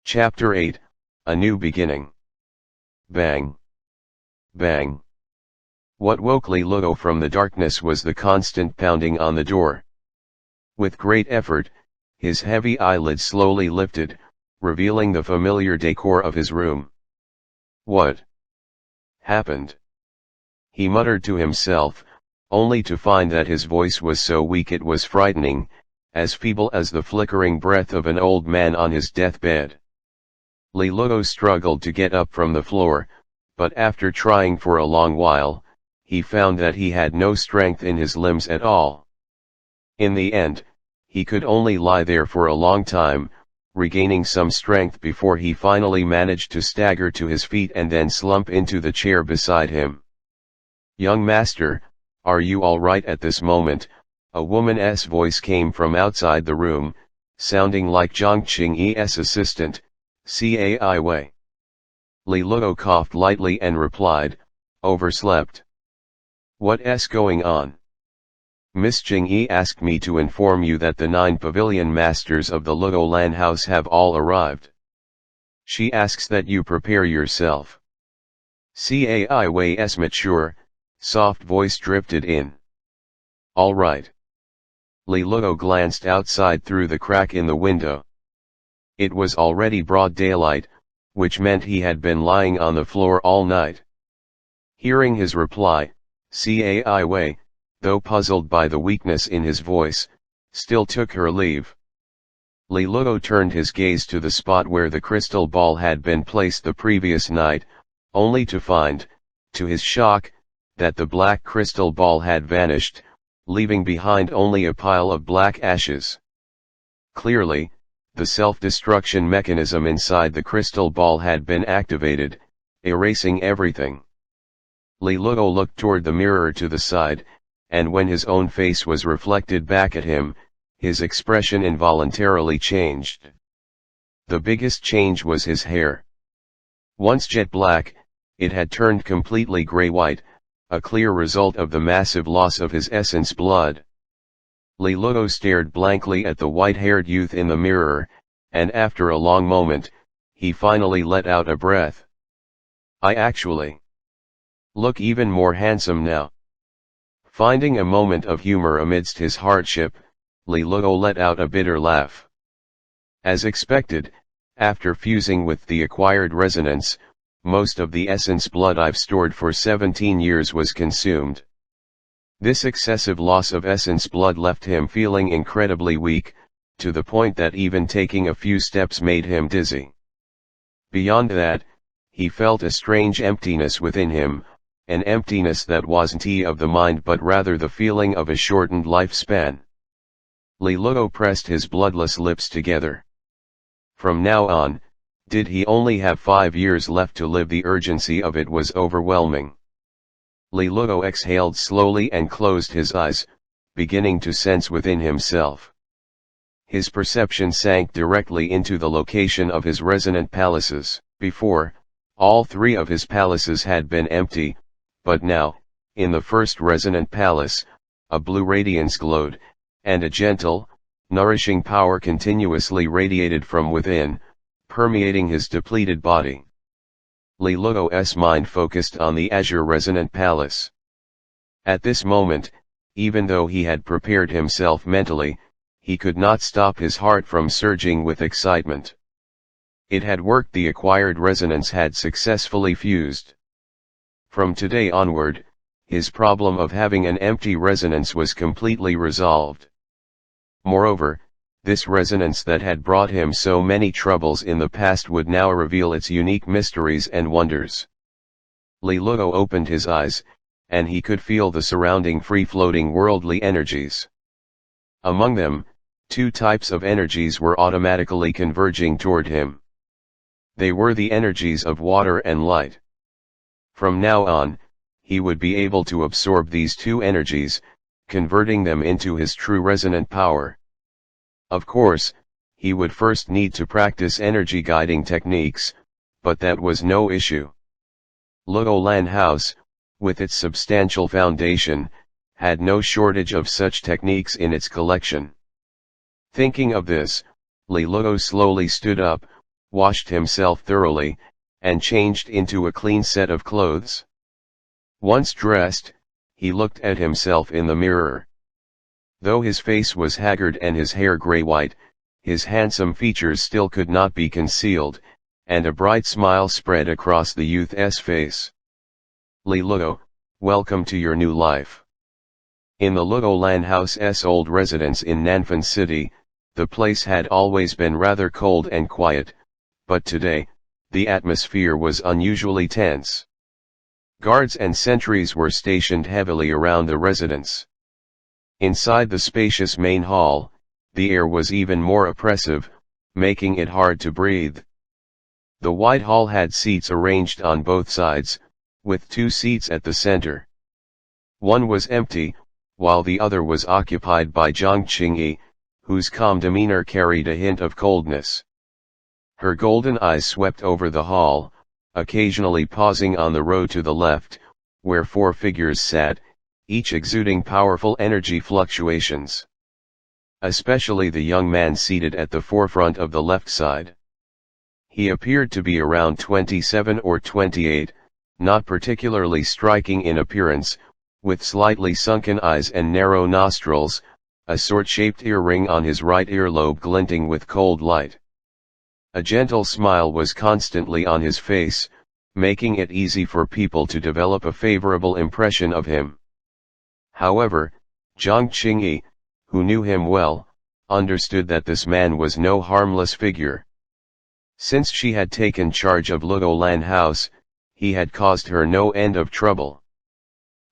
Chapter 8, A New Beginning. Bang! Bang! What woke Li Luo from the darkness was the constant pounding on the door. With great effort, his heavy eyelids slowly lifted, revealing the familiar decor of his room. What happened? He muttered to himself, only to find that his voice was so weak it was frightening, as feeble as the flickering breath of an old man on his deathbed. Li Luo struggled to get up from the floor, but after trying for a long while, he found that he had no strength in his limbs at all. In the end, he could only lie there for a long time, regaining some strength before he finally managed to stagger to his feet and then slump into the chair beside him. "Young master, are you all right?" At this moment, a woman's voice came from outside the room, sounding like Zhang Qingyi's assistant, Cai Wei. Li Luo coughed lightly and replied, "Overslept." "What's going on?" "Miss Jingyi asked me to inform you that the 9 pavilion masters of the Luo Lan house have all arrived. She asks that you prepare yourself." Cai Wei's mature, soft voice drifted in. "All right." Li Luo glanced outside through the crack in the window. It was already broad daylight, which meant he had been lying on the floor all night. Hearing his reply, Cai Wei, though puzzled by the weakness in his voice, still took her leave. Li Luo turned his gaze to the spot where the crystal ball had been placed the previous night, only to find, to his shock, that the black crystal ball had vanished, leaving behind only a pile of black ashes. Clearly, the self-destruction mechanism inside the crystal ball had been activated, erasing everything. Li Luo looked toward the mirror to the side, and when his own face was reflected back at him, his expression involuntarily changed. The biggest change was his hair. Once jet black, it had turned completely gray-white, a clear result of the massive loss of his essence blood. Li Luo stared blankly at the white-haired youth in the mirror, and after a long moment, he finally let out a breath. "I actually look even more handsome now." Finding a moment of humor amidst his hardship, Li Luo let out a bitter laugh. As expected, after fusing with the acquired resonance, most of the essence blood I've stored for 17 years was consumed. This excessive loss of essence blood left him feeling incredibly weak, to the point that even taking a few steps made him dizzy. Beyond that, he felt a strange emptiness within him, an emptiness that wasn't of the mind but rather the feeling of a shortened lifespan. Li Luo pressed his bloodless lips together. From now on, did he only have 5 years left to live? The urgency of it was overwhelming. Li Luo exhaled slowly and closed his eyes, beginning to sense within himself. His perception sank directly into the location of his resonant palaces. Before, all 3 of his palaces had been empty, but now, in the first resonant palace, a blue radiance glowed, and a gentle, nourishing power continuously radiated from within, permeating his depleted body. Li Luo's mind focused on the azure resonant palace. At this moment, even though he had prepared himself mentally, he could not stop his heart from surging with excitement. It had worked. The acquired resonance had successfully fused. From today onward, his problem of having an empty resonance was completely resolved. Moreover, this resonance that had brought him so many troubles in the past would now reveal its unique mysteries and wonders. Li Luo opened his eyes, and he could feel the surrounding free-floating worldly energies. Among them, 2 types of energies were automatically converging toward him. They were the energies of water and light. From now on, he would be able to absorb these 2 energies, converting them into his true resonant power. Of course, he would first need to practice energy guiding techniques, but that was no issue. Luo Lan House, with its substantial foundation, had no shortage of such techniques in its collection. Thinking of this, Li Luo slowly stood up, washed himself thoroughly, and changed into a clean set of clothes. Once dressed, he looked at himself in the mirror. Though his face was haggard and his hair gray-white, his handsome features still could not be concealed, and a bright smile spread across the youth's face. "Lee Luo, welcome to your new life." In the Luo Lan House's old residence in Nanfan City, the place had always been rather cold and quiet, but today, the atmosphere was unusually tense. Guards and sentries were stationed heavily around the residence. Inside the spacious main hall, the air was even more oppressive, making it hard to breathe. The wide hall had seats arranged on both sides, with 2 seats at the center. One was empty, while the other was occupied by Jiang Qingyi, whose calm demeanor carried a hint of coldness. Her golden eyes swept over the hall, occasionally pausing on the row to the left, where 4 figures sat, each exuding powerful energy fluctuations. Especially the young man seated at the forefront of the left side. He appeared to be around 27 or 28, not particularly striking in appearance, with slightly sunken eyes and narrow nostrils, a sword-shaped earring on his right earlobe glinting with cold light. A gentle smile was constantly on his face, making it easy for people to develop a favorable impression of him. However, Jiang Qingyi, who knew him well, understood that this man was no harmless figure. Since she had taken charge of Luo Lan House, he had caused her no end of trouble.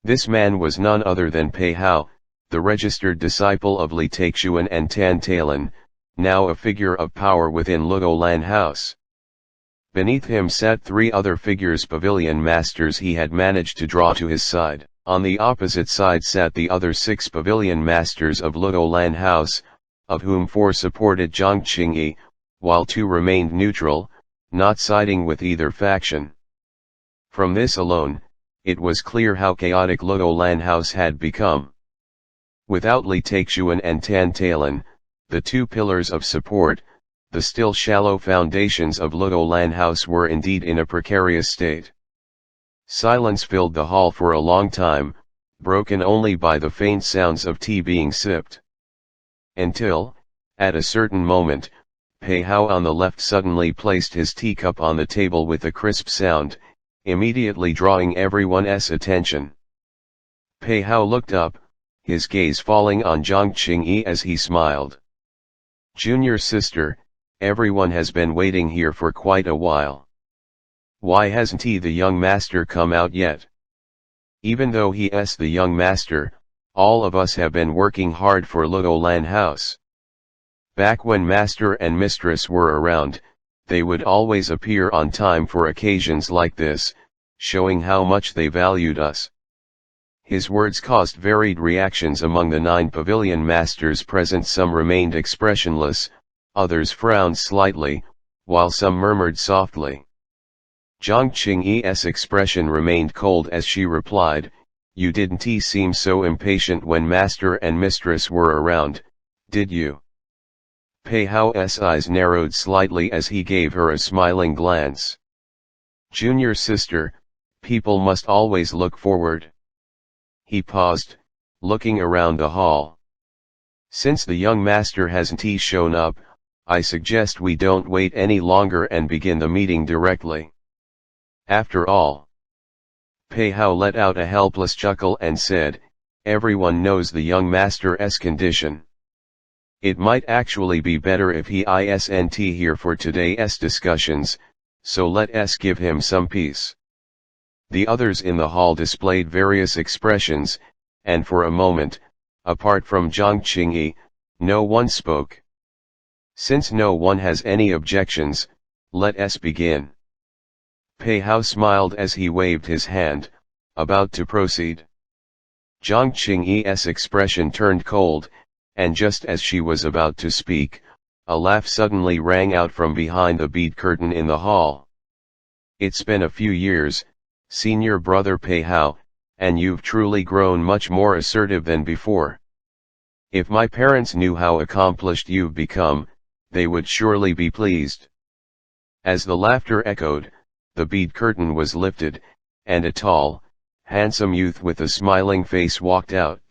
This man was none other than Pei Hao, the registered disciple of Li Taixuan and Tan Talon, now a figure of power within Luo Lan House. Beneath him sat 3 other figures, pavilion masters he had managed to draw to his side. On the opposite side sat the other 6 pavilion masters of Luo Lan House, of whom 4 supported Jiang Qingyi, while 2 remained neutral, not siding with either faction. From this alone, it was clear how chaotic Luo Lan House had become. Without Li Taixuan and Tan Talon, the 2 pillars of support, the still shallow foundations of Luo Lan House were indeed in a precarious state. Silence filled the hall for a long time, broken only by the faint sounds of tea being sipped. Until, at a certain moment, Pei Hao on the left suddenly placed his teacup on the table with a crisp sound, immediately drawing everyone's attention. Pei Hao looked up, his gaze falling on Jiang Qingyi as he smiled. "Junior sister, everyone has been waiting here for quite a while. Why hasn't the young master come out yet?" Even though he's the young master, all of us have been working hard for Luo Lan House. Back when master and mistress were around, they would always appear on time for occasions like this, showing how much they valued us. His words caused varied reactions among the 9 pavilion masters present. Some remained expressionless, others frowned slightly, while some murmured softly. Jiang Qingyi's expression remained cold as she replied, "You didn't seem so impatient when master and mistress were around, did you?" Pei Hao's eyes narrowed slightly as he gave her a smiling glance. "Junior sister, people must always look forward." He paused, looking around the hall. "Since the young master hasn't shown up, I suggest we don't wait any longer and begin the meeting directly. After all." Pei Hao let out a helpless chuckle and said, "Everyone knows the young master's condition. It might actually be better if he isn't here for today's discussions, so let us give him some peace." The others in the hall displayed various expressions, and for a moment, apart from Jiang Qingyi, no one spoke. "Since no one has any objections, let us begin." Pei Hao smiled as he waved his hand, about to proceed. Jiang Qingyi's expression turned cold, and just as she was about to speak, a laugh suddenly rang out from behind the bead curtain in the hall. "It's been a few years, senior brother Pei Hao, and you've truly grown much more assertive than before. If my parents knew how accomplished you've become, they would surely be pleased." As the laughter echoed, the bead curtain was lifted, and a tall, handsome youth with a smiling face walked out.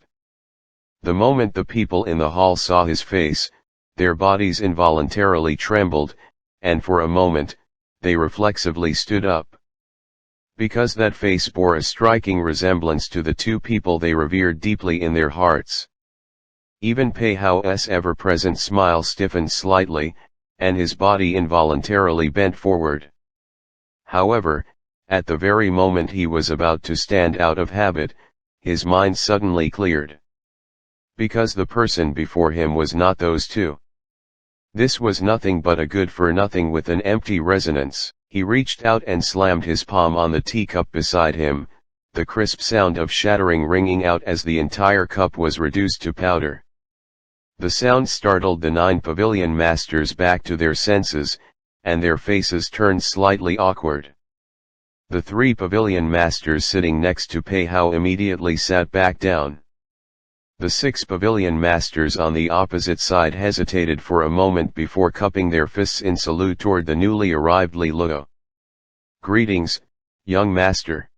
The moment the people in the hall saw his face, their bodies involuntarily trembled, and for a moment, they reflexively stood up. Because that face bore a striking resemblance to the two people they revered deeply in their hearts. Even Pei Hao's ever-present smile stiffened slightly, and his body involuntarily bent forward. However, at the very moment he was about to stand out of habit, his mind suddenly cleared. Because the person before him was not those two. This was nothing but a good-for-nothing with an empty resonance. He reached out and slammed his palm on the teacup beside him, the crisp sound of shattering ringing out as the entire cup was reduced to powder. The sound startled the 9 pavilion masters back to their senses, and their faces turned slightly awkward. The 3 pavilion masters sitting next to Pei Hao immediately sat back down. The 6 pavilion masters on the opposite side hesitated for a moment before cupping their fists in salute toward the newly arrived Li Luo. "Greetings, young master."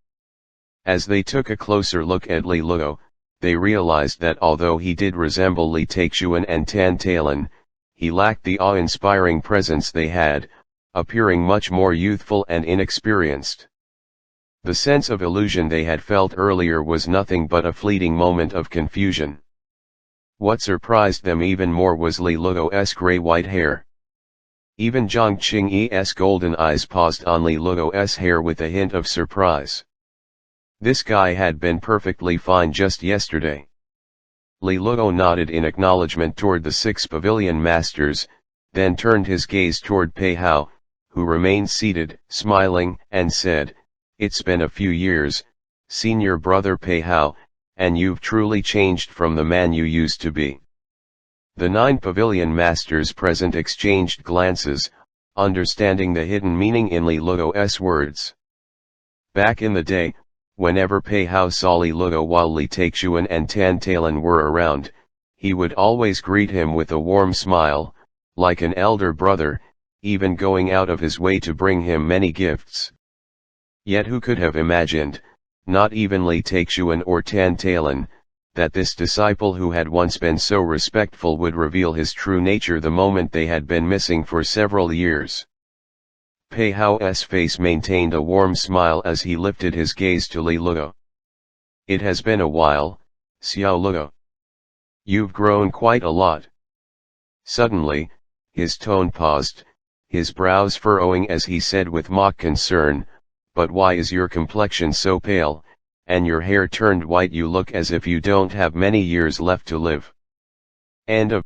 As they took a closer look at Li Luo, they realized that although he did resemble Li Taixuan and Tan Talon, he lacked the awe-inspiring presence they had, appearing much more youthful and inexperienced. The sense of illusion they had felt earlier was nothing but a fleeting moment of confusion. What surprised them even more was Li Luo's gray-white hair. Even Zhang Qingyi's golden eyes paused on Li Luo's hair with a hint of surprise. This guy had been perfectly fine just yesterday. Li Luo nodded in acknowledgement toward the 6 pavilion masters, then turned his gaze toward Pei Hao, who remained seated, smiling, and said, "It's been a few years, senior brother Pei Hao, and you've truly changed from the man you used to be." The 9 pavilion masters present exchanged glances, understanding the hidden meaning in Li Luo's words. Back in the day, whenever Pei Hao saw Li Luo while Li Taixuan and Tan Talon were around, he would always greet him with a warm smile, like an elder brother, even going out of his way to bring him many gifts. Yet who could have imagined, not even Li Taixuan or Tan Talon, that this disciple who had once been so respectful would reveal his true nature the moment they had been missing for several years. Pei Hao's face maintained a warm smile as he lifted his gaze to Li Luo. "It has been a while, Xiao Luo. You've grown quite a lot." Suddenly, his tone paused, his brows furrowing as he said with mock concern, "But why is your complexion so pale, and your hair turned white? You look as if you don't have many years left to live." End of